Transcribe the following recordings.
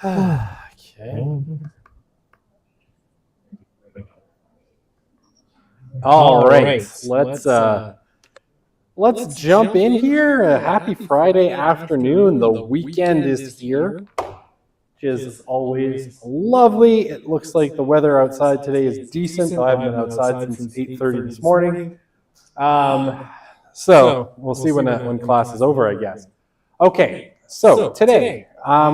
Okay. All right. Let's jump in here. Happy Friday afternoon. The weekend is here, which is always lovely. It looks like the weather outside today is decent. I haven't been outside since 8:30 this morning. So we'll see when class is over, I guess. Okay, so today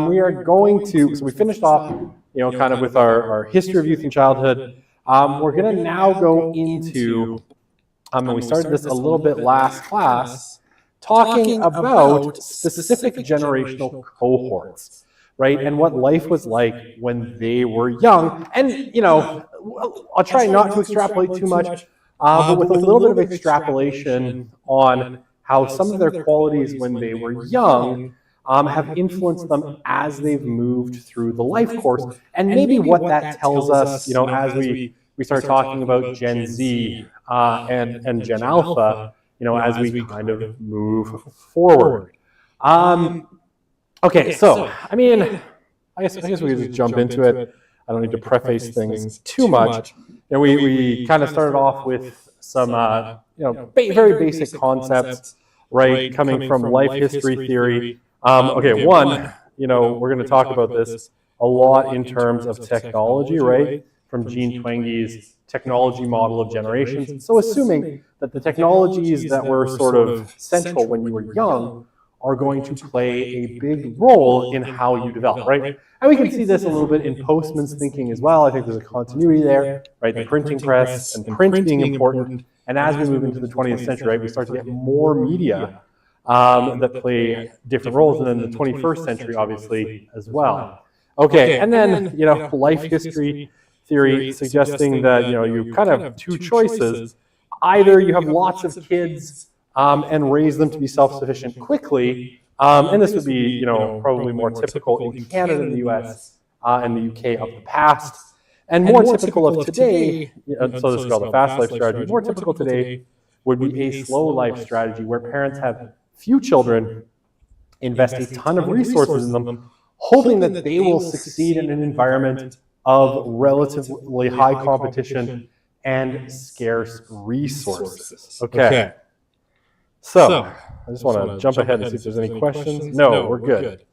we are going to, so we finished off, kind of with our history of youth and childhood. We're going to now go into, and we started this a little bit last class, talking about specific generational cohorts, right? And what life was like when they were young. And, I'll try not to extrapolate too much, but with a little bit of extrapolation on how some of their qualities when they were young have influenced them as they've moved through the life course. And maybe what that tells us, as we start talking about Gen Z and Gen Alpha, as we kind of move forward. Okay, so, I guess we just jump into it. I don't need to preface things too much. And we kind of started off with some, very basic concepts, right, coming from life history theory. Okay, one, we're going to talk about this a lot in terms of technology, right, from Jean Twenge's technology model of generations. So assuming that the technologies that were sort of central when you were young are going to play a big role in how you develop, right? And we can see this a little bit in Postman's thinking as well. I think there's a continuity there, right? The printing press and print being important. And as we move into the 20th century, right, we start to get more media that play different roles, and then the 21st century, obviously, as well. Okay, and then, life history theory suggesting that, you kind of have two choices. Either you have lots of kids and raise them to be self-sufficient quickly, and this would be, probably more typical in Canada and the US and the UK of the past, and more typical of today, so this is called the fast life strategy, more typical today would be a slow life strategy where parents have few children, invest a ton of resources in them, hoping that they will succeed in an environment of relatively high competition and scarce resources. Okay. So, I just want to jump ahead and see if there's any questions. No, we're good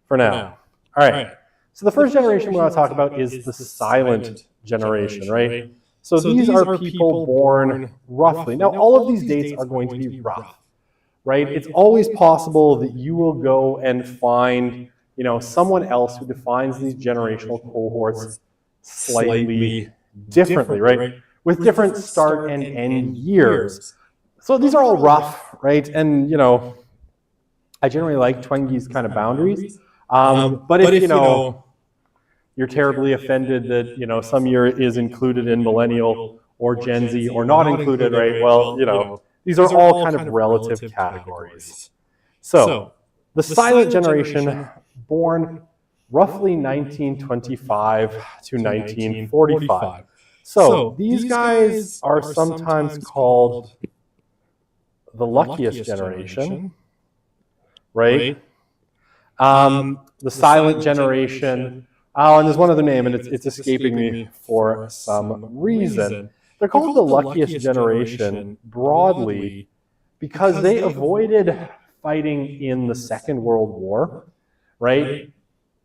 for now. All right. So the first generation we want to talk about is the silent generation, right? So these are people born roughly. Now, all of these dates are going to be rough, right? It's always possible that you will go and find, someone else who defines these generational cohorts slightly differently, right? With different start and end years. So these are all rough, right? And, I generally like Twenge's kind of boundaries. But if, you're terribly offended that, some year is included in millennial or Gen Z or not included, right? Well, these are all kind of relative categories. So the silent generation, born roughly 1925 to 1945. So these guys are sometimes called the luckiest generation, right? The silent generation, and there's one other name, and it's escaping me for some reason. They're called the luckiest generation broadly because they avoided fighting in the Second World War, right?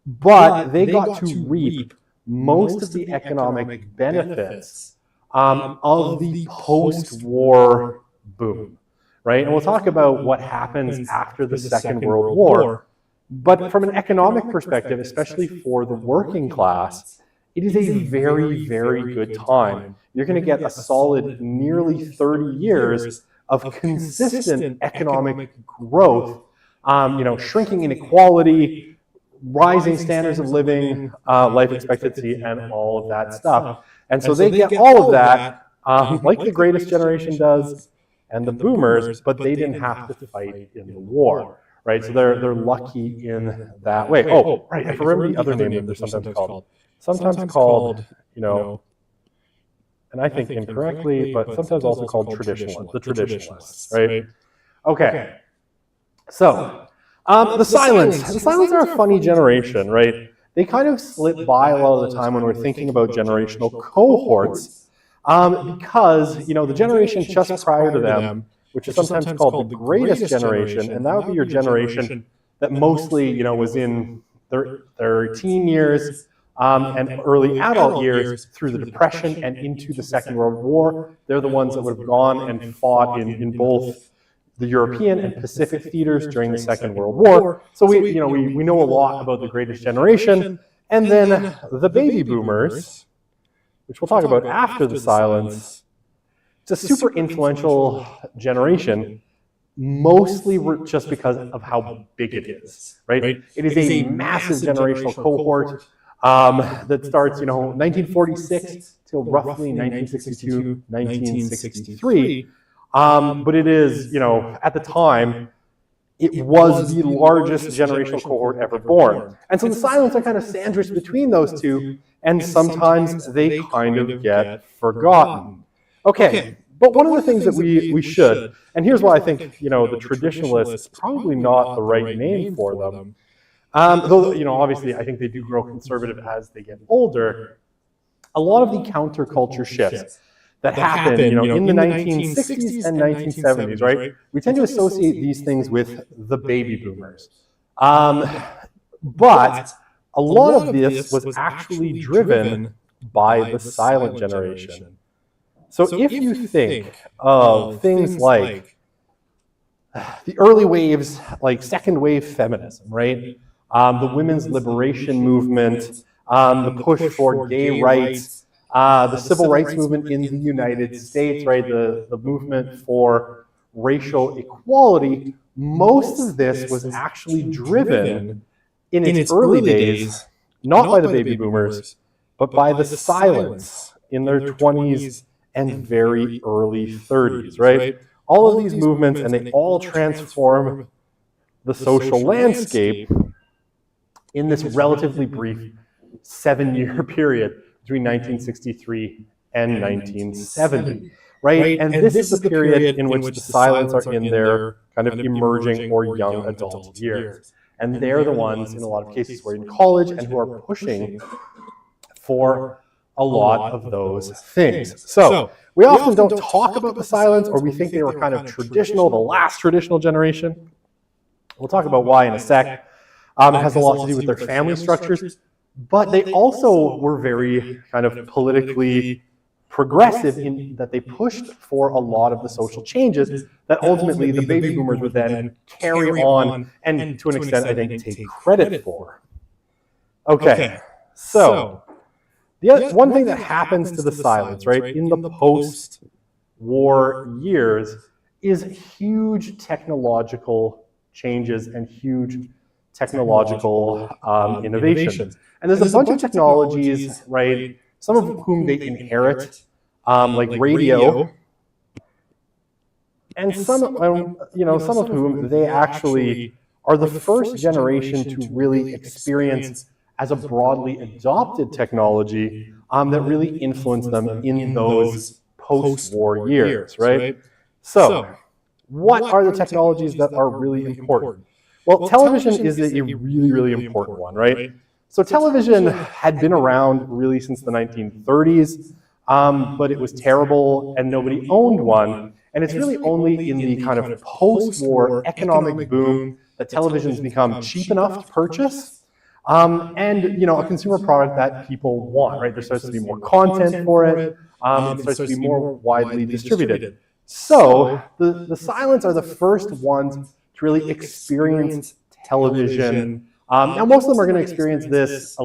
But they got to reap most of the economic benefits of the post-war boom, right? And we'll talk about what happens after the Second World War. But from an economic perspective, especially for the working class, it is a very, very good time. You're going to get a solid nearly 30 years of consistent economic growth, shrinking inequality, rising standards of living, life expectancy, and all of that stuff. And so they get all of that, like the greatest generation does, and the boomers, but they didn't have to fight in the war. Right, so they're lucky in that way. Oh, right, I remember the other name that they're sometimes called. Sometimes called, and I think incorrectly, but sometimes also called traditionalists, the traditionalists, right? Okay, so the silents are a funny generation, right? they kind of slip by a lot of the time when we're thinking about generational cohorts, because the generation just prior to them, which is sometimes called the greatest generation, and that would be your generation that mostly was in their teen years and early adult years through the Depression and into the Second World War. They're the ones that would have gone and fought in both the European and Pacific theaters during the Second World War. So we know a lot about the greatest generation. And then the baby boomers, which we'll talk about after the silence, it's a super influential generation, mostly just because of how big it is, right? It is a massive generational cohort that starts, 1946 till roughly 1962, 1963. But it is, at the time, it was the largest generational cohort ever born. And so the silents are kind of sandwiched between those two, and sometimes they kind of get forgotten. Okay, but one of the things that we should, and here's why I think, the traditionalists, probably not the right name for them, though, obviously I think they do grow conservative as they get older. A lot of the counterculture shifts that happened, in the 1960s and 1970s, right? We tend to associate these things with the baby boomers. But a lot of this was actually driven by the silent generation. So if you think of things like the early waves, like second wave feminism, right? The women's liberation movement, the push for gay rights, the civil rights movement in the United States, right? The movement for racial equality, most of this was actually driven in its early days, not by the baby boomers, but by the silents in their 20s and very early 30s, right? All of these movements, and they all transform the social landscape in this relatively brief 7-year period between 1963 and 1970, right? And this is the period in which the silents are in their kind of emerging or young adult years. And they're the ones, in a lot of cases, who are in college and who are pushing for a lot of those things. So we often don't talk about the silents, or we think they were kind of traditional, the last traditional generation. We'll talk about why in a sec. It has a lot to do with their family structures, but they also were very kind of politically progressive in that they pushed for a lot of the social changes that ultimately the baby boomers would then carry on and to an extent, I think, take credit for. Okay, so one thing that happens to the silents, right, in the post-war years is huge technological changes and huge technological innovations. And there's a bunch of technologies, right, some of whom they inherit, like radio, and some of whom they actually are the first generation to really experience as a broadly adopted technology that really influenced them in those post-war years, right? So, what are the technologies that are really important? Well, television is a really, really important one, right? So television had been around really since the 1930s, but it was terrible and nobody owned one. And it's really only in the kind of post-war economic boom that television's become cheap enough to purchase, and a consumer product that people want, right? There starts to be more content for it. It starts to be more widely distributed. So the silents are the first ones to really experience television. Now, most of them are going to experience this,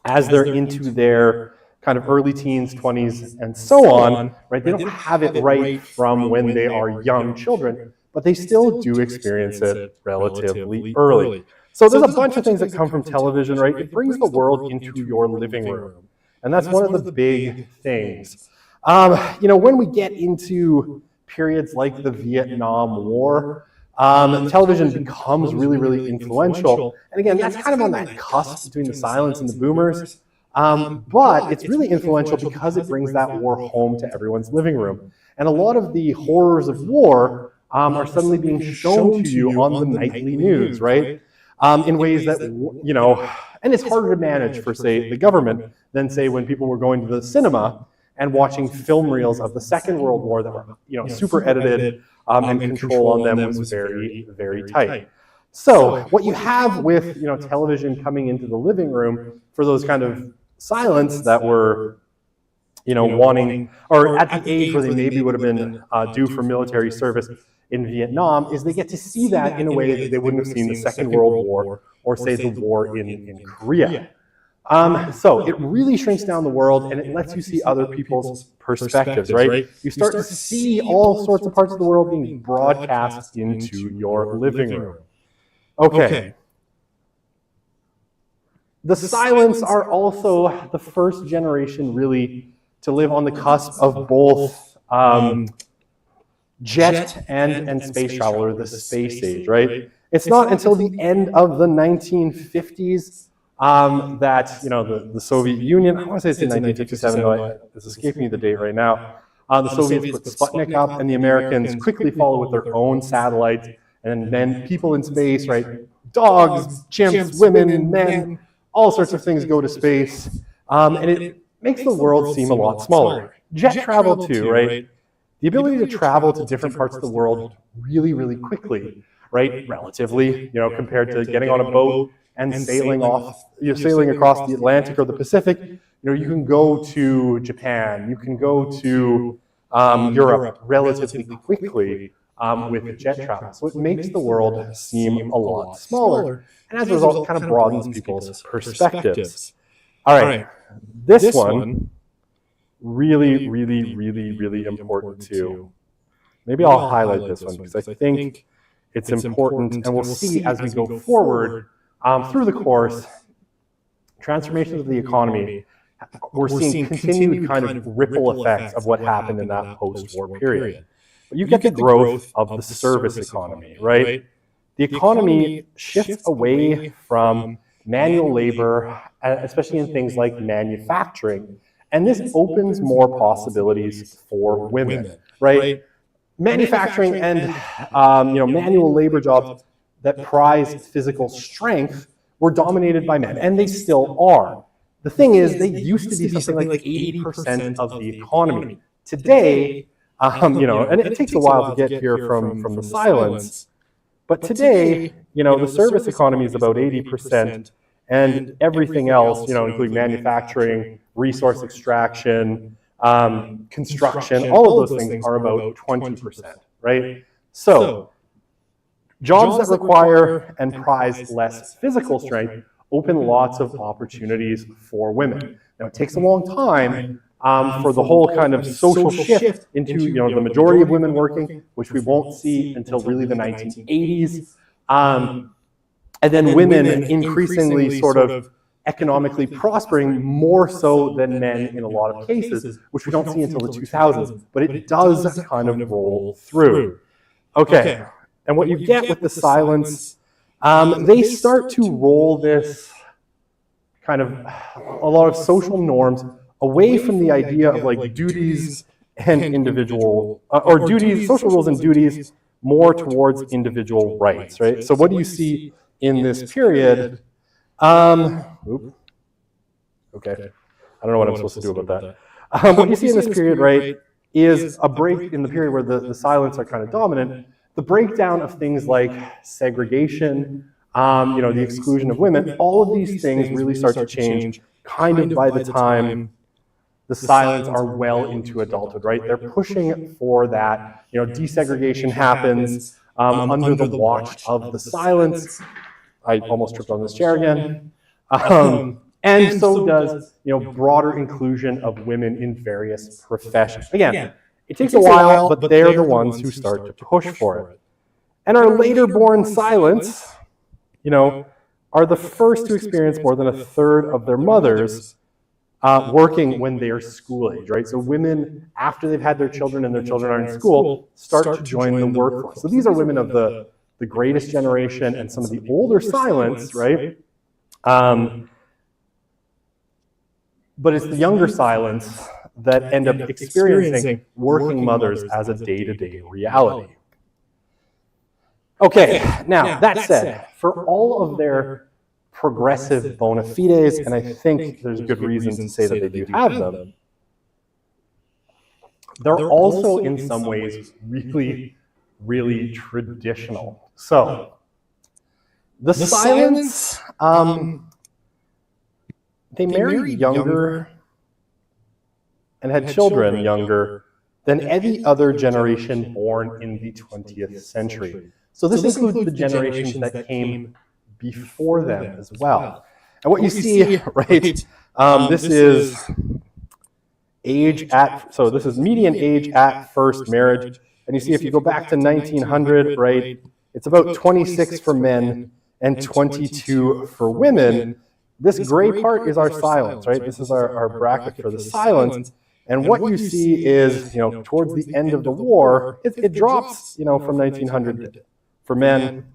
as they're into their kind of early teens, 20s, and so on, right? They don't have it right from when they are young children, but they still do experience it relatively early. So there's a bunch of things that come from television, right? It brings the world into your living room. And that's one of the big things. When we get into periods like the Vietnam War, television becomes really, really influential. And again, that's kind of on that cusp between the silents and the boomers. But it's really influential because it brings that war home to everyone's living room. And a lot of the horrors of war are suddenly being shown to you on the nightly news, right? in ways that, and it's harder to manage for, say, the government than, say, when people were going to the cinema and watching film reels of the Second World War that were, super edited, and control on them was very, very tight. So what you have with, television coming into the living room for those kind of silents that were, wanting, or at the age where they maybe would have been due for military service in Vietnam, is they get to see that in a way that they wouldn't have seen the Second World War or, say, the war in Korea. So it really shrinks down the world, and it lets you see other people's perspectives, right? You start to see all sorts of parts of the world being broadcast into your living room. Okay. The silents are also the first generation really to live on the cusp of both jet and space travel, or the space age, right? It's not until the end of the 1950s that, the Soviet Union, I want to say it's in 1957, though it's escaping me the date right now, the Soviets put Sputnik up, and the Americans quickly follow with their own satellites, and then people in space, right? Dogs, chimps, women, men, all sorts of things go to space, and it makes the world seem a lot smaller. Jet travel too, right? The ability to travel to different parts of the world really, really quickly, right? Relatively, compared to getting on a boat and sailing across the Atlantic or the Pacific. You can go to Japan, you can go to Europe relatively quickly with jet travel. So it makes the world seem a lot smaller. And as a result, it kind of broadens people's perspectives. All right, this one, really, really, really, really important too. Maybe I'll highlight this one because I think it's important, and we'll see as we go forward through the course, transformations of the economy. We're seeing continued kind of ripple effects of what happened in that post-war period. But you get the growth of the service economy, right? The economy shifts away from manual labor, especially in things like manufacturing, and this opens more possibilities for women, right? Manufacturing and manual labor jobs that prize physical strength were dominated by men, and they still are. The thing is, they used to be something like 80% of the economy. Today, and it takes a while to get here from the silence, but today, the service economy is about 80%, and everything else, including manufacturing, resource extraction, construction, all of those things are about 20%, right? So, jobs that require and prize less physical strength open lots of opportunities for women. Now, it takes a long time for the whole kind of social shift into, the majority of women working, which we won't see until really the 1980s. And then women increasingly sort of economically prospering more so than men in a lot of cases, which we don't see until the 2000s, but it does kind of roll through. Okay, and what you get with the silence, they start to roll this kind of a lot of social norms away from the idea of like duties and individual, or duties, social rules and duties more towards individual rights, right? So what do you see in this period? Okay, I don't know what I'm supposed to do about that. What you see in this period, right, is a break in the period where the silents are kind of dominant, the breakdown of things like segregation, the exclusion of women. All of these things really start to change kind of by the time the silents are well into adulthood, right? They're pushing for that, desegregation happens under the watch of the silents. I almost tripped on this chair again. And so does, broader inclusion of women in various professions. Again, it takes a while, but they're the ones who start to push for it. And our later born silents, are the first to experience more than a third of their mothers working when they are school age, right? So women, after they've had their children and their children are in school, start to join the workforce. So these are women of the greatest generation and some of the older silents, right? But it's the younger silents that end up experiencing working mothers as a day-to-day reality. Okay, now that said, for all of their progressive bona fides, and I think there's good reason to say that they do have them, they're also in some ways really, really traditional. So the Silents, they married younger and had children younger than any other generation born in the 20th century. So this includes the generations that came before them as well. And what you see, right, this is age at, so this is median age at first marriage. And you see if you go back to 1900, right, it's about 26 for men and 22 for women. This gray part is our Silents, right? This is our bracket for the Silents. And what you see is, towards the end of the war, it drops, from 1900 for men.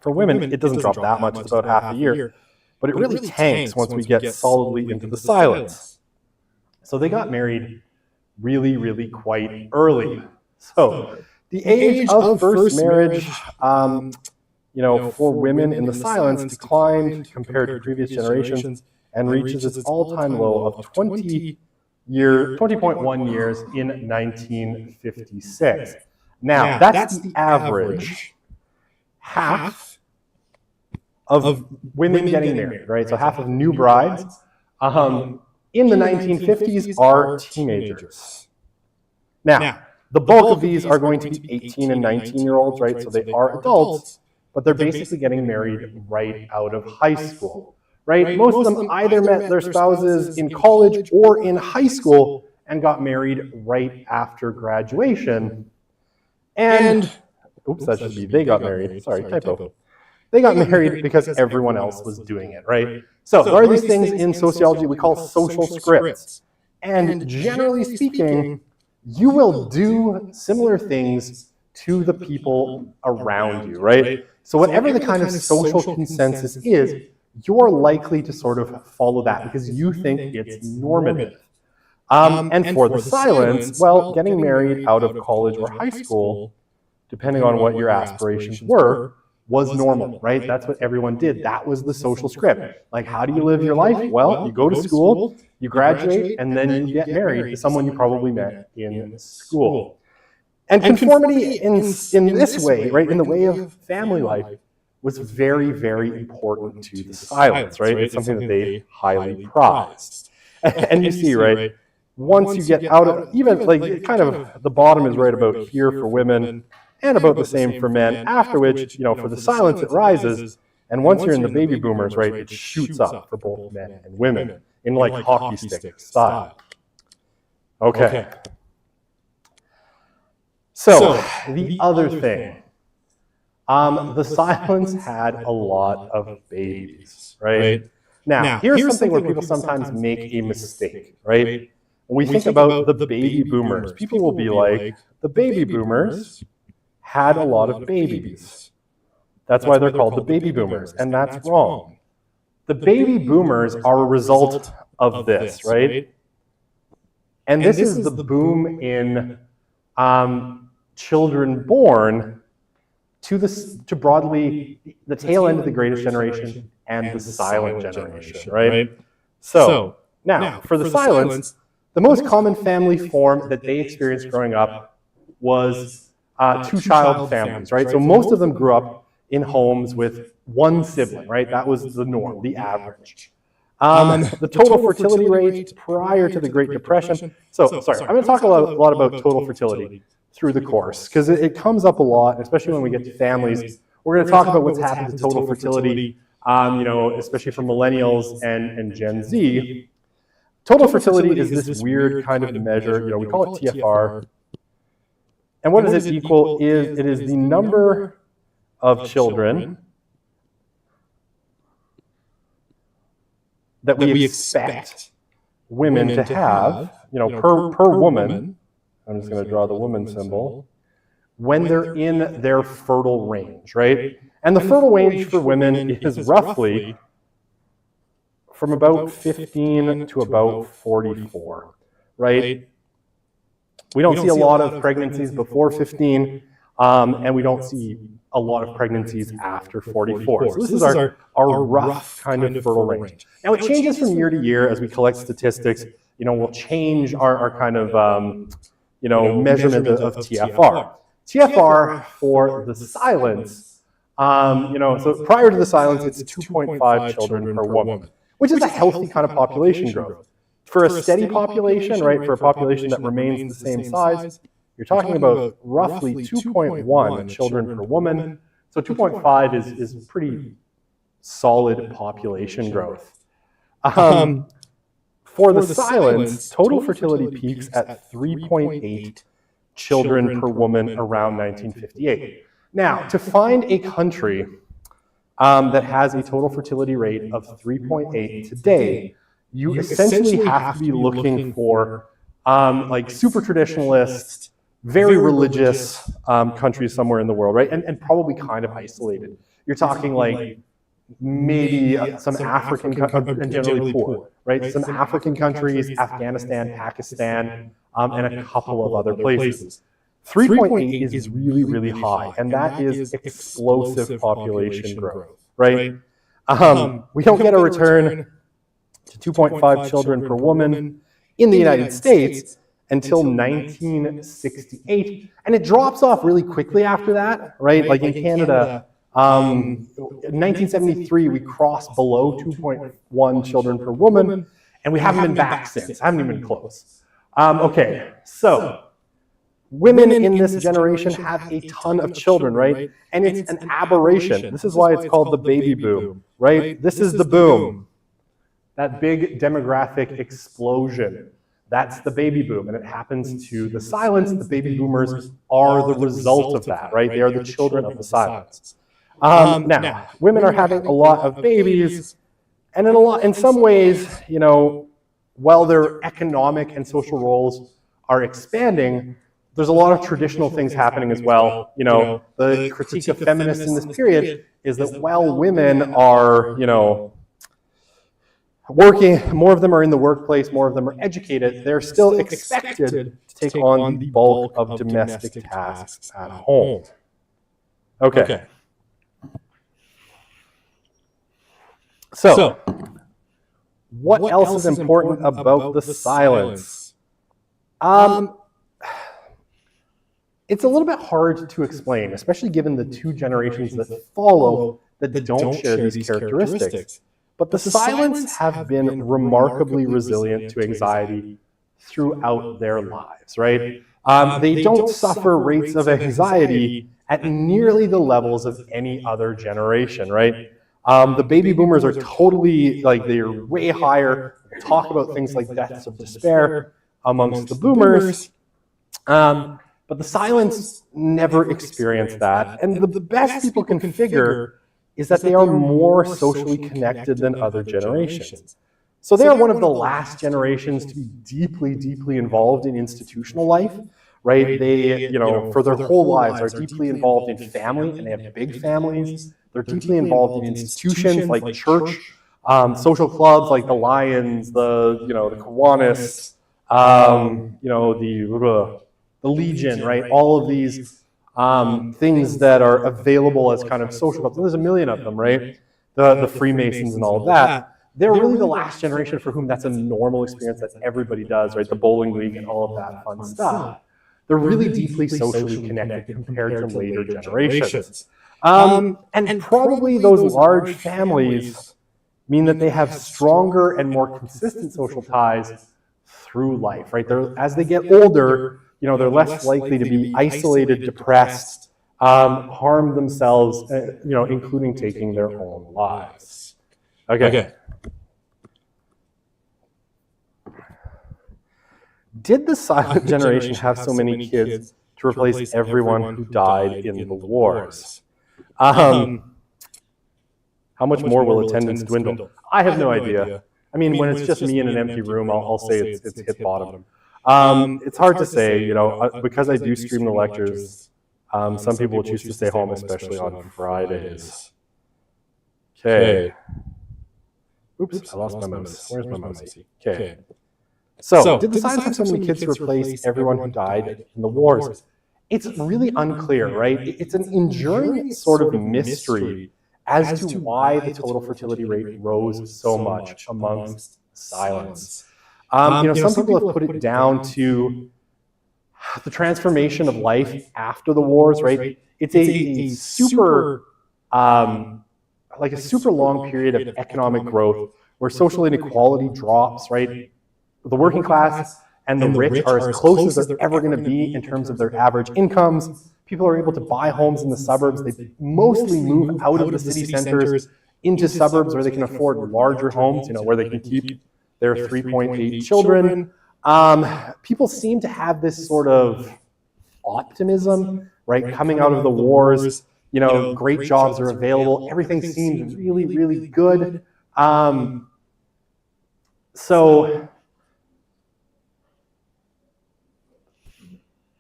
For women, it doesn't drop that much. It's about half a year. But it really tanks once we get solidly into the Silents. So they got married really, really quite early. So the age of first marriage, for women in the Silents declined compared to previous generations and reaches its all-time low of 20.1 years in 1956. Now, that's the average. Half of women getting married, right? So half of new brides in the 1950s are teenagers. Now, the bulk of these are going to be 18 and 19-year-olds, right? So they are adults, but they're basically getting married right out of high school, right? Most of them either met their spouses in college or in high school and got married right after graduation. And, oops, that should be they got married. Sorry, typo. They got married because everyone else was doing it, right? So there are these things in sociology we call social scripts. And generally speaking, you will do similar things to the people around you, right? So whatever the kind of social consensus is, you're likely to sort of follow that because you think it's normative. And for the Silents, well, getting married out of college or high school, depending on what your aspirations were, was normal, right? That's what everyone did. That was the social script. Like, how do you live your life? Well, you go to school, you graduate, and then you get married to someone you probably met in school. And conformity in this way, right, in the way of family life, was very, very important to the Silents, right? It's something that they highly prized. And you see, right, once you get out of, even like kind of the bottom is right about here for women, and about the same for men, after which, for the Silents it rises, and once you're in the baby boomers, right, it shoots up for both men and women in like hockey stick style. Okay. So the other thing, the Silents had a lot of babies, right? Now, here's something where people sometimes make a mistake, right? When we think about the baby boomers, people will be like, the baby boomers had a lot of babies. That's why they're called the baby boomers, and that's wrong. The baby boomers are a result of this, right? And this is the boom in children born to broadly the tail end of the Greatest Generation and the Silent Generation, right? So now, for the Silents, the most common family form that they experienced growing up was two-child families, right? So most of them grew up in homes with one sibling, right? That was the norm, the average. The total fertility rate prior to the Great Depression. So, sorry, I'm going to talk a lot about total fertility through the course because it comes up a lot, especially when we get to families. We're going to talk about what's happened to total fertility, especially for millennials and Gen Z. Total fertility is this weird kind of measure. We call it TFR. And what does it equal? It is the number of children that we expect women to have, per woman. I'm just going to draw the woman symbol, when they're in their fertile range, right? And the fertile range for women is roughly from about 15 to about 44, right? We don't see a lot of pregnancies before 15, and we don't see a lot of pregnancies after 44. So this is our rough kind of fertile range. Now it changes from year to year as we collect statistics. We'll change our kind of measurement of TFR. TFR for the silence, so prior to the silence, it's 2.5 children per woman, which is a healthy kind of population growth. For a steady population, right, for a population that remains the same size, you're talking about roughly 2.1 children per woman. So 2.5 is pretty solid population growth. For the silence, total fertility peaks at 3.8 children per woman around 1958. Now, to find a country that has a total fertility rate of 3.8 today, you essentially have to be looking for like super traditionalist, very religious countries somewhere in the world, right? And probably kind of isolated. You're talking like maybe some African and generally poor, right? Some African countries, Afghanistan, Pakistan, and a couple of other places. 3.8 is really, really high, and that is explosive population growth, right? We don't get a return to 2.5 children per woman in the United States until 1968, and it drops off really quickly after that, right? Like in Canada, in 1973, we crossed below 2.1 children per woman, and we haven't been back since. Haven't even been close. Okay, so women in this generation have a ton of children, right? And it's an aberration. This is why it's called the baby boom, right? This is the boom. That big demographic explosion. That's the baby boom, and it happens to the silence. The baby boomers are the result of that, right? They are the children of the silence. Now, women are having a lot of babies, and in some ways, while their economic and social roles are expanding, there's a lot of traditional things happening as well. The critique of feminists in this period is that while women are, working, more of them are in the workplace, more of them are educated, they're still expected to take on the bulk of domestic tasks at home. Okay. So, what else is important about the silence? It's a little bit hard to explain, especially given the two generations that follow that don't share these characteristics. But the silents have been remarkably resilient to anxiety throughout their lives, right? They don't suffer rates of anxiety at nearly the levels of any other generation, right? The baby boomers are totally, they're way higher. Talk about things like deaths of despair amongst the boomers. But the silents never experience that. And the best people can figure is that they are more socially connected than other generations. So they are one of the last generations to be deeply, deeply involved in institutional life, right? They, for their whole lives are deeply involved in family, and they have big families. They're deeply involved in institutions like church, social clubs like the Lions, the Kiwanis, the Legion, right? All of these things that are available as kind of social clubs. And there's a million of them, right? The Freemasons and all of that. They're really the last generation for whom that's a normal experience that everybody does, right? The bowling league and all of that fun stuff. They're really deeply socially connected compared to later generations. And probably those large families mean that they have stronger and more consistent social ties through life, right? As they get older, they're less likely to be isolated, depressed, harm themselves, including taking their own lives. Okay. Did the silent generation have so many kids to replace everyone who died in the wars? How much more will attendance dwindle? I have no idea. I mean, when it's just me in an empty room, I'll say it's hit bottom. It's hard to say, because I do stream the lectures, some people will choose to stay home, especially on Fridays. Okay. Oops, I lost my mouse. Where's my mouse? Okay. So, did the silence have so many kids to replace everyone who died in the wars? it's really unclear, right? It's an enduring sort of mystery as to why the total fertility rate rose so much amongst silence. Some people have put it down to the transformation of life after the wars, right? It's a super, like a super long period of economic growth where social inequality drops, right? The working class and the rich are as close as they're ever going to be in terms of their average incomes. People are able to buy homes in the suburbs. They mostly move out of the city centers into suburbs where they can afford larger homes, where they can keep their 3.8 children. People seem to have this sort of optimism, right? Coming out of the wars, great jobs are available. Everything seems really, really good.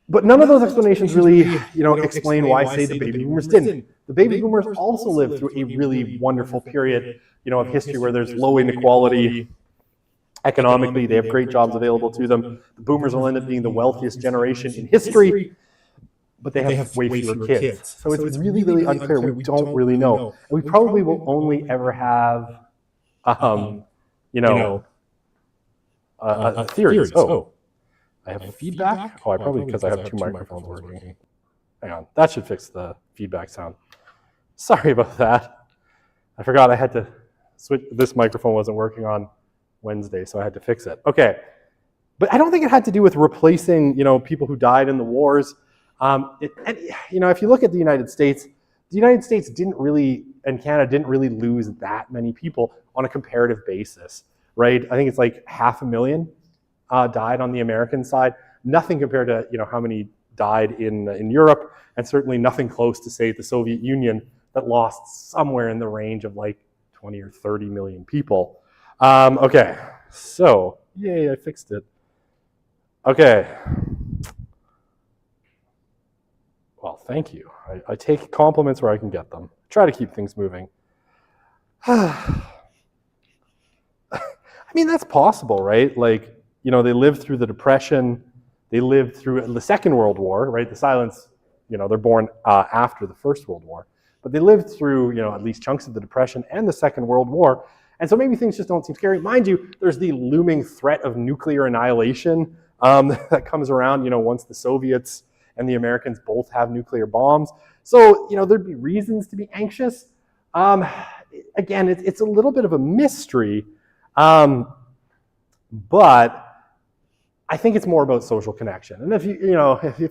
But none of those explanations really, explain why, say, the baby boomers didn't. The baby boomers also lived through a really wonderful period, of history where there's low inequality. Economically, they have great jobs available to them. The boomers will end up being the wealthiest generation in history, but they have way fewer kids. So it's really, really unclear. We don't really know. And we probably will only ever have, theories. Oh, I have feedback? Oh, because I have two microphones working. Hang on, that should fix the feedback sound. Sorry about that. I forgot I had to switch. This microphone wasn't working on Wednesday, so I had to fix it. Okay, but I don't think it had to do with replacing, people who died in the wars. If you look at the United States didn't really, and Canada didn't really lose that many people on a comparative basis, right? I think it's like 500,000 died on the American side. Nothing compared to, how many died in Europe, and certainly nothing close to, say, the Soviet Union that lost somewhere in the range of like 20 or 30 million people. Okay, so, yay, I fixed it. Okay. Well, thank you. I take compliments where I can get them. Try to keep things moving. I mean, that's possible, right? Like, they lived through the Depression. They lived through the Second World War, right? The silence, they're born after the First World War. But they lived through, at least chunks of the Depression and the Second World War. And so maybe things just don't seem scary. Mind you, there's the looming threat of nuclear annihilation that comes around, once the Soviets and the Americans both have nuclear bombs. So, there'd be reasons to be anxious. Again, it's a little bit of a mystery, but I think it's more about social connection. And if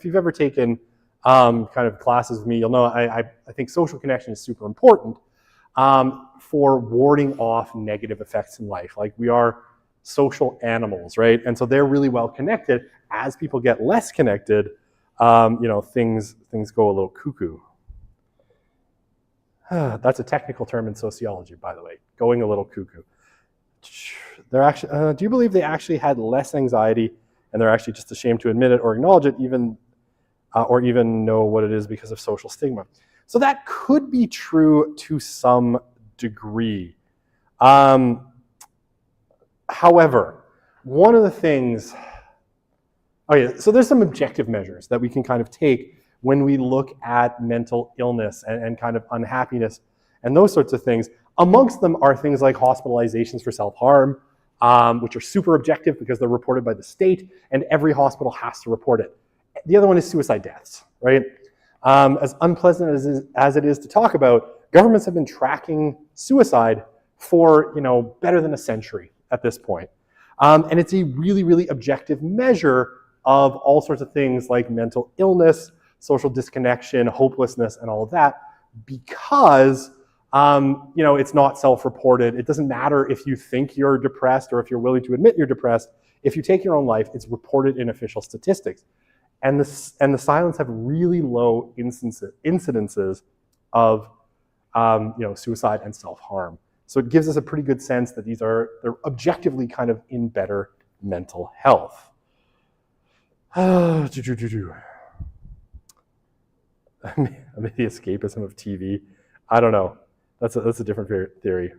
you've ever taken kind of classes with me, you'll know I think social connection is super important for warding off negative effects in life. Like, we are social animals, right? And so they're really well connected. As people get less connected, things go a little cuckoo. That's a technical term in sociology, by the way, going a little cuckoo. They're actually, do you believe they actually had less anxiety and they're actually just ashamed to admit it or acknowledge it, or even know what it is because of social stigma? So that could be true to some degree. However, one of the things, so there's some objective measures that we can kind of take when we look at mental illness and kind of unhappiness and those sorts of things. Amongst them are things like hospitalizations for self-harm, which are super objective because they're reported by the state, and every hospital has to report it. The other one is suicide deaths, right? As unpleasant as it is to talk about, governments have been tracking suicide for better than a century at this point. And it's a really, really objective measure of all sorts of things like mental illness, social disconnection, hopelessness, and all of that, because it's not self-reported. It doesn't matter if you think you're depressed or if you're willing to admit you're depressed. If you take your own life, it's reported in official statistics. And the silents have really low incidences of suicide and self-harm. So it gives us a pretty good sense that they're objectively kind of in better mental health. Maybe the escapism of TV. I don't know. That's a different theory.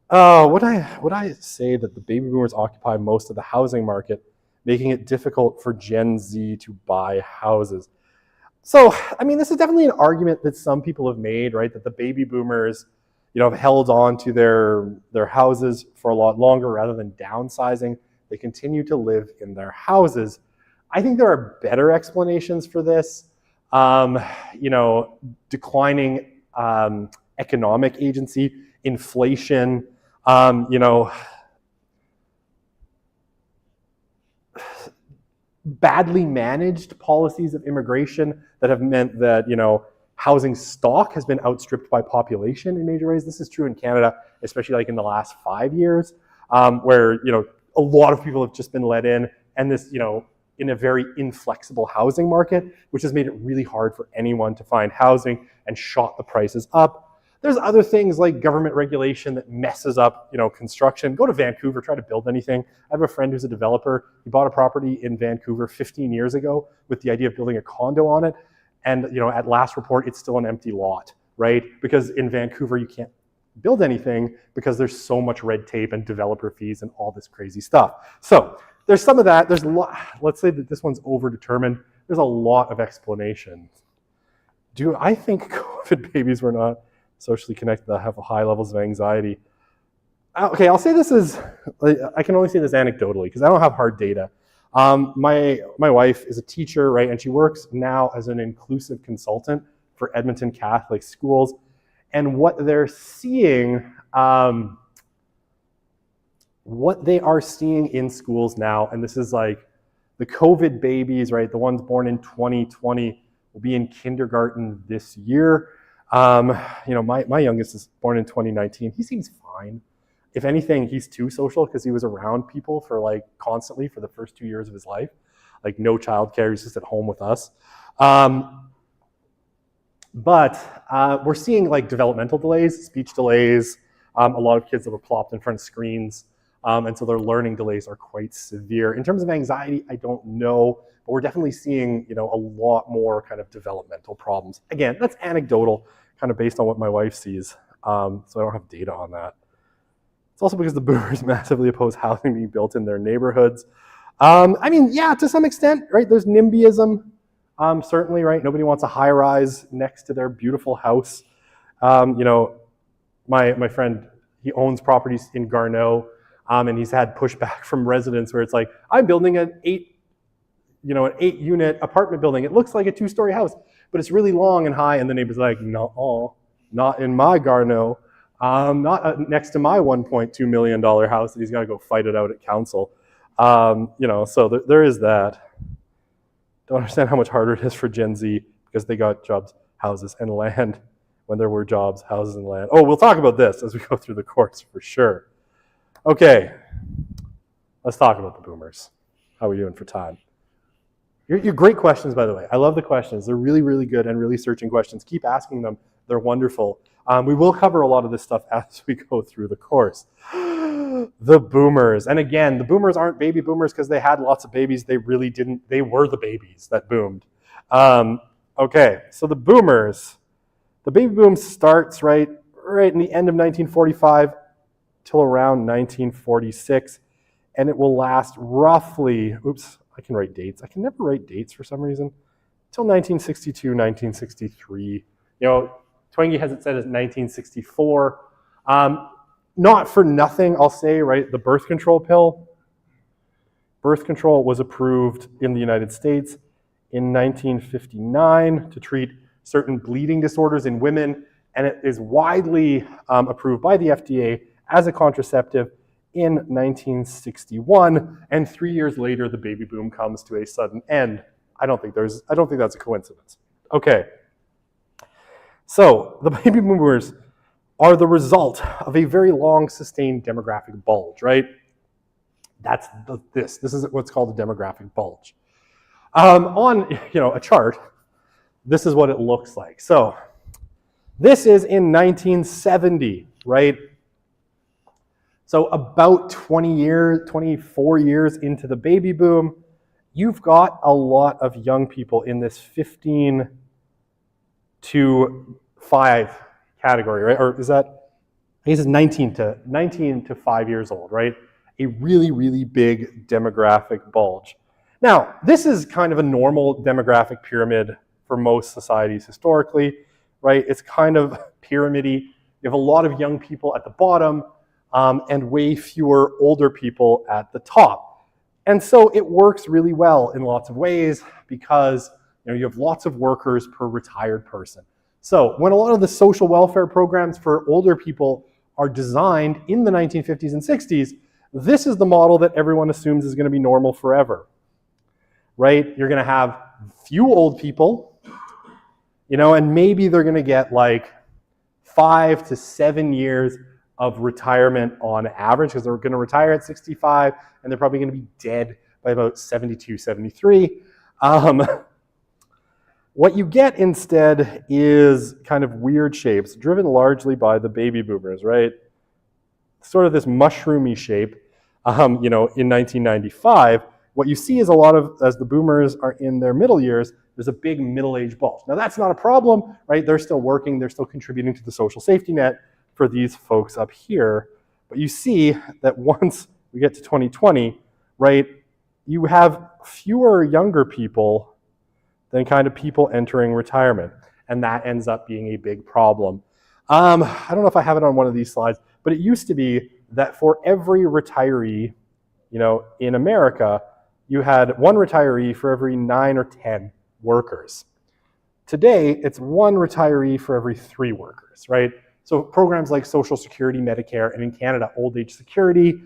Would I say that the baby boomers occupy most of the housing market making it difficult for Gen Z to buy houses. So, I mean, this is definitely an argument that some people have made, right? That the baby boomers, have held on to their houses for a lot longer rather than downsizing. They continue to live in their houses. I think there are better explanations for this. Declining economic agency, inflation, badly managed policies of immigration that have meant that, housing stock has been outstripped by population in major ways. This is true in Canada, especially like in the last 5 years, where, a lot of people have just been let in, and this, in a very inflexible housing market, which has made it really hard for anyone to find housing and shot the prices up. There's other things like government regulation that messes up, construction. Go to Vancouver, try to build anything. I have a friend who's a developer. He bought a property in Vancouver 15 years ago with the idea of building a condo on it. And, at last report, it's still an empty lot, right? Because in Vancouver, you can't build anything because there's so much red tape and developer fees and all this crazy stuff. So there's some of that. There's a lot. Let's say that this one's overdetermined. There's a lot of explanation. Do I think COVID babies were not socially connected that have high levels of anxiety? Okay, I'll say this is, I can only say this anecdotally because I don't have hard data. My wife is a teacher, right? And she works now as an inclusive consultant for Edmonton Catholic schools. And what they're seeing, what they are seeing in schools now, and this is like the COVID babies, right? The ones born in 2020 will be in kindergarten this year. My youngest is born in 2019. He seems fine. If anything, he's too social because he was around people for like constantly for the first 2 years of his life. Like no childcare, he's just at home with us. But we're seeing like developmental delays, speech delays, a lot of kids that were plopped in front of screens. And so their learning delays are quite severe. In terms of anxiety, I don't know, but we're definitely seeing, a lot more kind of developmental problems. Again, that's anecdotal, kind of based on what my wife sees. So I don't have data on that. It's also because the boomers massively oppose housing being built in their neighborhoods. Yeah, to some extent, right? There's NIMBYism, certainly, right? Nobody wants a high rise next to their beautiful house. My friend, he owns properties in Garneau, and he's had pushback from residents where it's like, I'm building an 8-unit apartment building. It looks like a 2-story house, but it's really long and high. And the neighbor's like, no, not in my Garneau. Not next to my $1.2 million house that he's got to go fight it out at council. So there is that. Don't understand how much harder it is for Gen Z because they got jobs, houses, and land when there were jobs, houses, and land. Oh, we'll talk about this as we go through the course for sure. Okay, let's talk about the boomers. How are we doing for time? You're great questions, by the way. I love the questions. They're really, really good and really searching questions. Keep asking them. They're wonderful. We will cover a lot of this stuff as we go through the course. The boomers. And again, the boomers aren't baby boomers because they had lots of babies. They really didn't. They were the babies that boomed. Okay, so the boomers. The baby boom starts right in the end of 1945 till around 1946. And it will last roughly, I can write dates. I can never write dates for some reason. Till 1962, 1963. Twenge has it set as 1964. Not for nothing, I'll say, right, the birth control pill. Birth control was approved in the United States in 1959 to treat certain bleeding disorders in women, and it is widely approved by the FDA as a contraceptive in 1961, and 3 years later, the baby boom comes to a sudden end. I don't think that's a coincidence. Okay. So the baby boomers are the result of a very long sustained demographic bulge, right? That's this is what's called a demographic bulge. On a chart, this is what it looks like. So this is in 1970, right? So about 24 years into the baby boom, you've got a lot of young people in this 15 to 5 category, right? Or is that, I guess it's 19 to 5 years old, right? a really, really big demographic bulge. Now, this is kind of a normal demographic pyramid for most societies historically, right? It's kind of pyramidy. You have a lot of young people at the bottom and way fewer older people at the top. And so it works really well in lots of ways because you have lots of workers per retired person. So when a lot of the social welfare programs for older people are designed in the 1950s and 60s, this is the model that everyone assumes is going to be normal forever, right? You're going to have few old people, and maybe they're going to get like 5 to 7 years of retirement on average because they're going to retire at 65 and they're probably going to be dead by about 72, 73. What you get instead is kind of weird shapes driven largely by the baby boomers, right? Sort of this mushroomy shape, in 1995. What you see is a lot of, as the boomers are in their middle years, there's a big middle-age bulge. Now that's not a problem, right? They're still working, they're still contributing to the social safety net for these folks up here. But you see that once we get to 2020, right, you have fewer younger people than kind of people entering retirement. And that ends up being a big problem. I don't know if I have it on one of these slides, but it used to be that for every retiree, in America, you had one retiree for every 9 or 10 workers. Today, it's one retiree for every 3 workers, right? So programs like Social Security, Medicare, and in Canada, Old Age Security,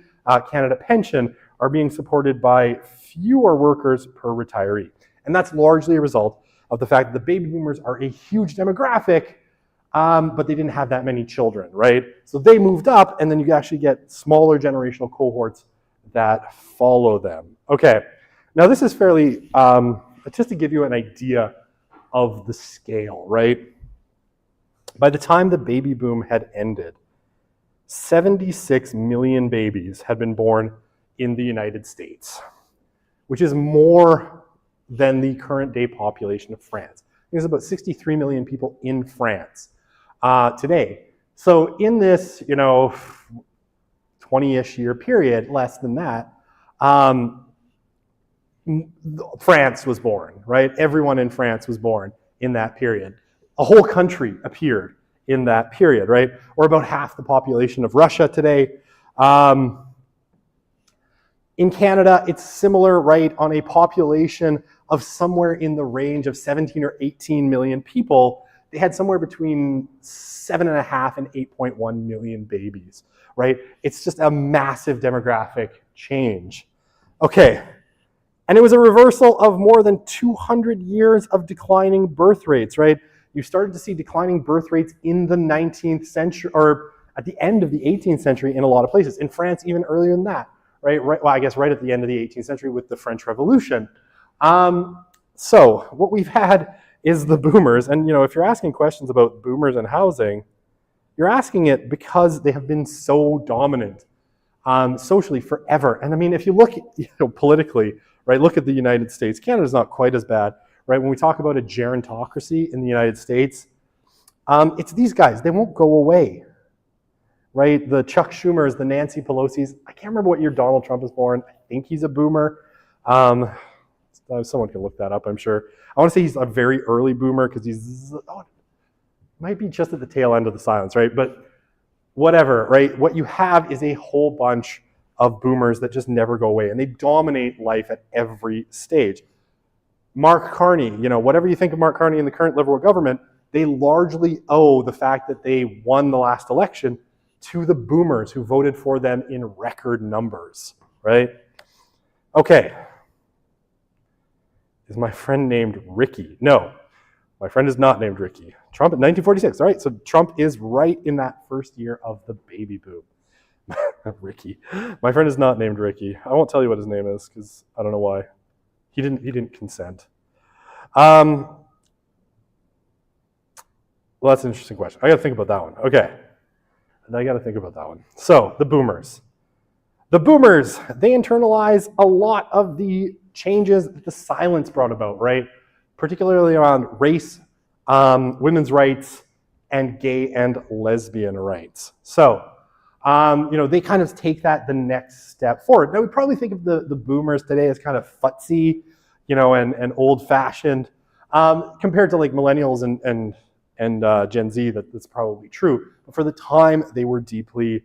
Canada Pension are being supported by fewer workers per retiree. And that's largely a result of the fact that the baby boomers are a huge demographic, but they didn't have that many children, right? So they moved up, and then you actually get smaller generational cohorts that follow them. Okay, now this is fairly, just to give you an idea of the scale, right? By the time the baby boom had ended, 76 million babies had been born in the United States, which is more than the current day population of France. There's about 63 million people in France today. So in this, 20-ish year period, less than that, France was born, right? Everyone in France was born in that period. A whole country appeared in that period, right? Or about half the population of Russia today. In Canada, it's similar, right? On a population of somewhere in the range of 17 or 18 million people, they had somewhere between 7.5 and 8.1 million babies, right? It's just a massive demographic change. Okay, and it was a reversal of more than 200 years of declining birth rates, right? You started to see declining birth rates in the 19th century, or at the end of the 18th century in a lot of places. In France, even earlier than that, right? Well, I guess right at the end of the 18th century with the French Revolution. So what we've had is the boomers, and if you're asking questions about boomers and housing, you're asking it because they have been so dominant socially forever. And I mean, if you look politically, right, look at the United States. Canada's not quite as bad, right? When we talk about a gerontocracy in the United States, it's these guys. They won't go away, right? The Chuck Schumers, the Nancy Pelosi's. I can't remember what year Donald Trump was born. I think he's a boomer. Someone can look that up, I'm sure. I want to say he's a very early boomer because he's, might be just at the tail end of the silence, right? But whatever, right? What you have is a whole bunch of boomers that just never go away, and they dominate life at every stage. Mark Carney, whatever you think of Mark Carney and the current Liberal government, they largely owe the fact that they won the last election to the boomers who voted for them in record numbers, right? Okay. Is my friend named Ricky? No, my friend is not named Ricky. Trump in 1946, all right? So Trump is right in that first year of the baby boom. Ricky. My friend is not named Ricky. I won't tell you what his name is because I don't know why. He didn't consent. Well, that's an interesting question. I got to think about that one. Okay. And I got to think about that one. So, the boomers. The boomers, they internalize a lot of the changes that the silence brought about, right? Particularly around race, women's rights, and gay and lesbian rights. So, They kind of take that the next step forward. Now we probably think of the boomers today as kind of futzy, and old-fashioned, compared to like millennials and Gen Z. That's probably true. But for the time, they were deeply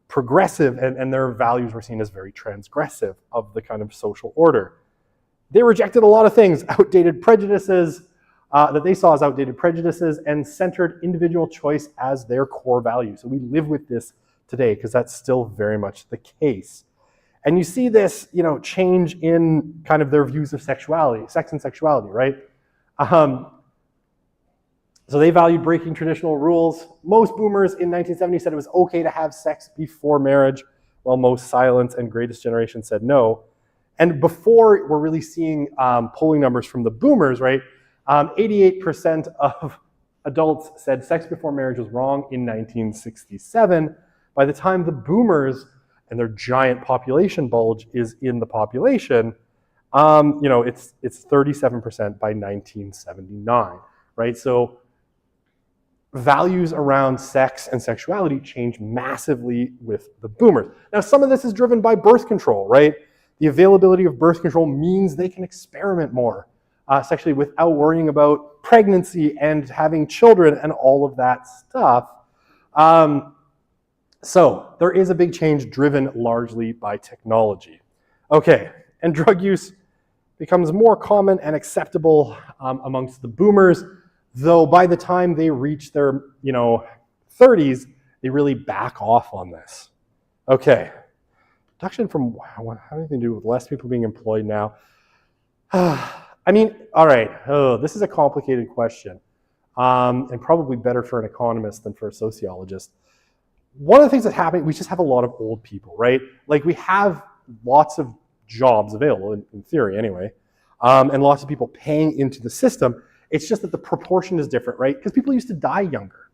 progressive, and their values were seen as very transgressive of the kind of social order. They rejected a lot of things, outdated prejudices, that they saw as outdated prejudices, and centered individual choice as their core value. So we live with this today because that's still very much the case. And you see this, change in kind of their views of sexuality, sex and sexuality, right? So they valued breaking traditional rules. Most boomers in 1970 said it was okay to have sex before marriage, while most silent and greatest generation said no. And before we're really seeing polling numbers from the boomers, right? 88% of adults said sex before marriage was wrong in 1967. By the time the boomers and their giant population bulge is in the population, it's 37% by 1979, right? So values around sex and sexuality change massively with the boomers. Now, some of this is driven by birth control, right? The availability of birth control means they can experiment more sexually without worrying about pregnancy and having children and all of that stuff. So there is a big change driven largely by technology. Okay, and drug use becomes more common and acceptable amongst the boomers, though by the time they reach their 30s, they really back off on this. Okay, reduction from anything to do with less people being employed now. All right, this is a complicated question, and probably better for an economist than for a sociologist. One of the things that's happening, we just have a lot of old people, right? Like we have lots of jobs available, in theory anyway, and lots of people paying into the system. It's just that the proportion is different, right? Because people used to die younger,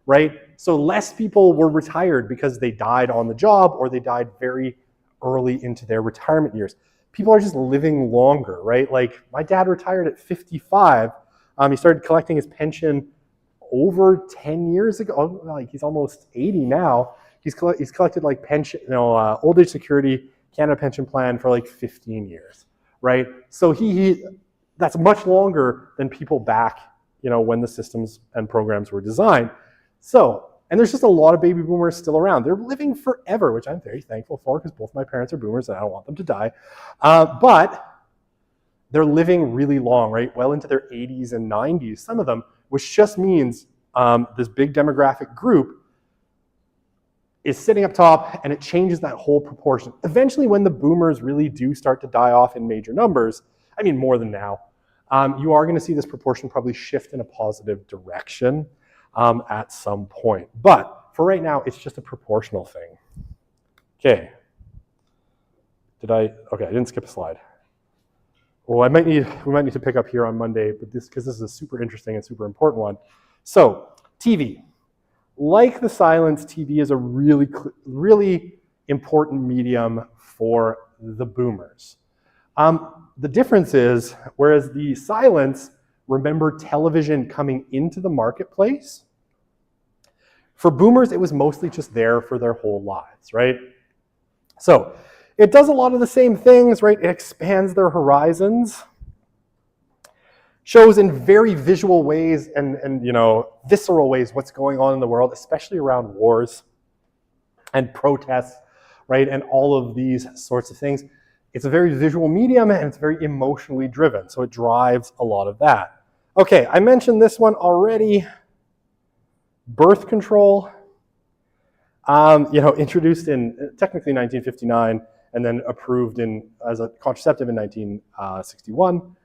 right? So less people were retired because they died on the job or they died very early into their retirement years. People are just living longer, right? Like my dad retired at 55. He started collecting his pension over 10 years ago. Like he's almost 80 now. He's collected like pension, old age security, Canada pension plan for like 15 years, right? So that's much longer than people back, when the systems and programs were designed. So, and there's just a lot of baby boomers still around. They're living forever, which I'm very thankful for because both my parents are boomers and I don't want them to die. But they're living really long, right? Well into their 80s and 90s, some of them, which just means this big demographic group is sitting up top, and it changes that whole proportion. Eventually, when the boomers really do start to die off in major numbers, more than now, you are going to see this proportion probably shift in a positive direction at some point. But for right now, it's just a proportional thing. Okay. I didn't skip a slide. Well, we might need to pick up here on Monday, but because this is a super interesting and super important one. So, TV. Like the silence, TV is a really, really important medium for the boomers. The difference is, whereas the silence, remember television coming into the marketplace, for boomers, it was mostly just there for their whole lives, right? So, it does a lot of the same things, right? It expands their horizons, shows in very visual ways and visceral ways what's going on in the world, especially around wars and protests, right? And all of these sorts of things. It's a very visual medium and it's very emotionally driven, so it drives a lot of that. Okay, I mentioned this one already. Birth control, introduced in technically 1959 and then approved as a contraceptive in 1961.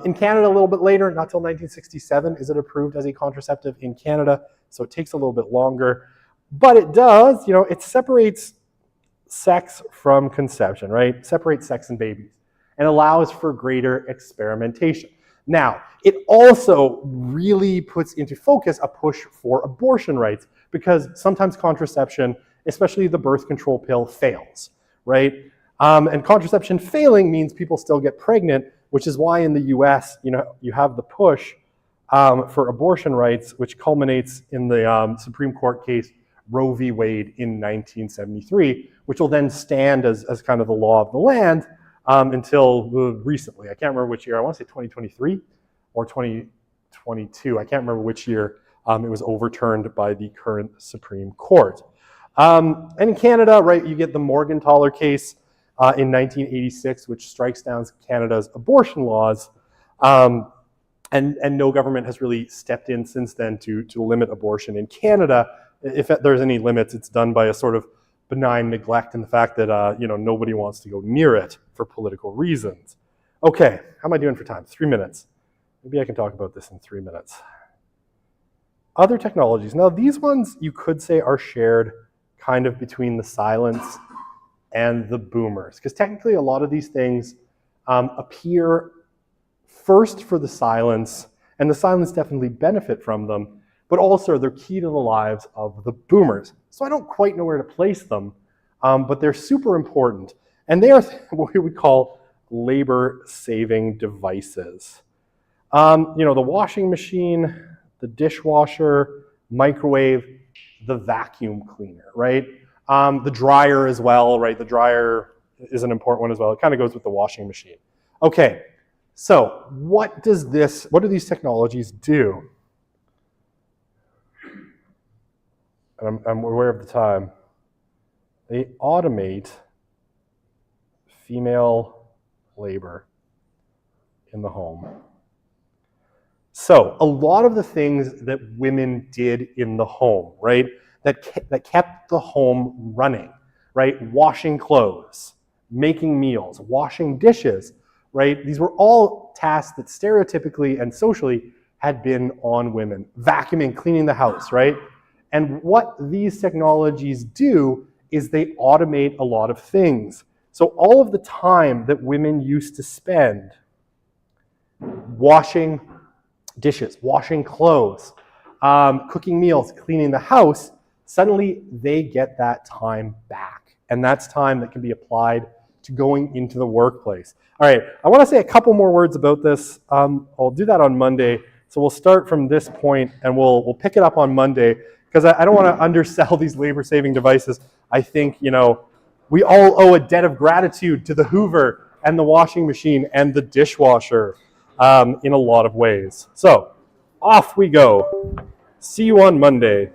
In Canada, a little bit later, not till 1967, is it approved as a contraceptive in Canada, so it takes a little bit longer. But it does, it separates sex from conception, right? It separates sex and babies and allows for greater experimentation. Now, it also really puts into focus a push for abortion rights because sometimes contraception, especially the birth control pill, fails, right? And contraception failing means people still get pregnant, which is why in the US, you have the push for abortion rights, which culminates in the Supreme Court case Roe v. Wade in 1973, which will then stand as kind of the law of the land until recently. I can't remember which year. I want to say 2023 or 2022. I can't remember which year it was overturned by the current Supreme Court. And in Canada, right, you get the Morgentaler case in 1986, which strikes down Canada's abortion laws. And no government has really stepped in since then to limit abortion in Canada. If there's any limits, it's done by a sort of benign neglect and the fact that nobody wants to go near it for political reasons. Okay, how am I doing for time? 3 minutes. Maybe I can talk about this in 3 minutes. Other technologies. Now these ones you could say are shared kind of between the silents and the boomers, because technically a lot of these things appear first for the silents, and the silents definitely benefit from them, but also they're key to the lives of the boomers. So I don't quite know where to place them, but they're super important. And they are what we would call labor-saving devices. The washing machine, the dishwasher, microwave, the vacuum cleaner, right? The dryer as well, right? The dryer is an important one as well. It kind of goes with the washing machine. Okay, so what do these technologies do? And I'm aware of the time. They automate female labor in the home. So a lot of the things that women did in the home, right, that kept the home running, right, washing clothes, making meals, washing dishes, right, these were all tasks that stereotypically and socially had been on women. Vacuuming, cleaning the house, right? And what these technologies do is they automate a lot of things. So all of the time that women used to spend washing dishes, washing clothes, cooking meals, cleaning the house, suddenly they get that time back. And that's time that can be applied to going into the workplace. All right, I want to say a couple more words about this. I'll do that on Monday. So we'll start from this point and we'll pick it up on Monday, because I don't want to undersell these labor-saving devices. I think, we all owe a debt of gratitude to the Hoover and the washing machine and the dishwasher in a lot of ways. So off we go. See you on Monday.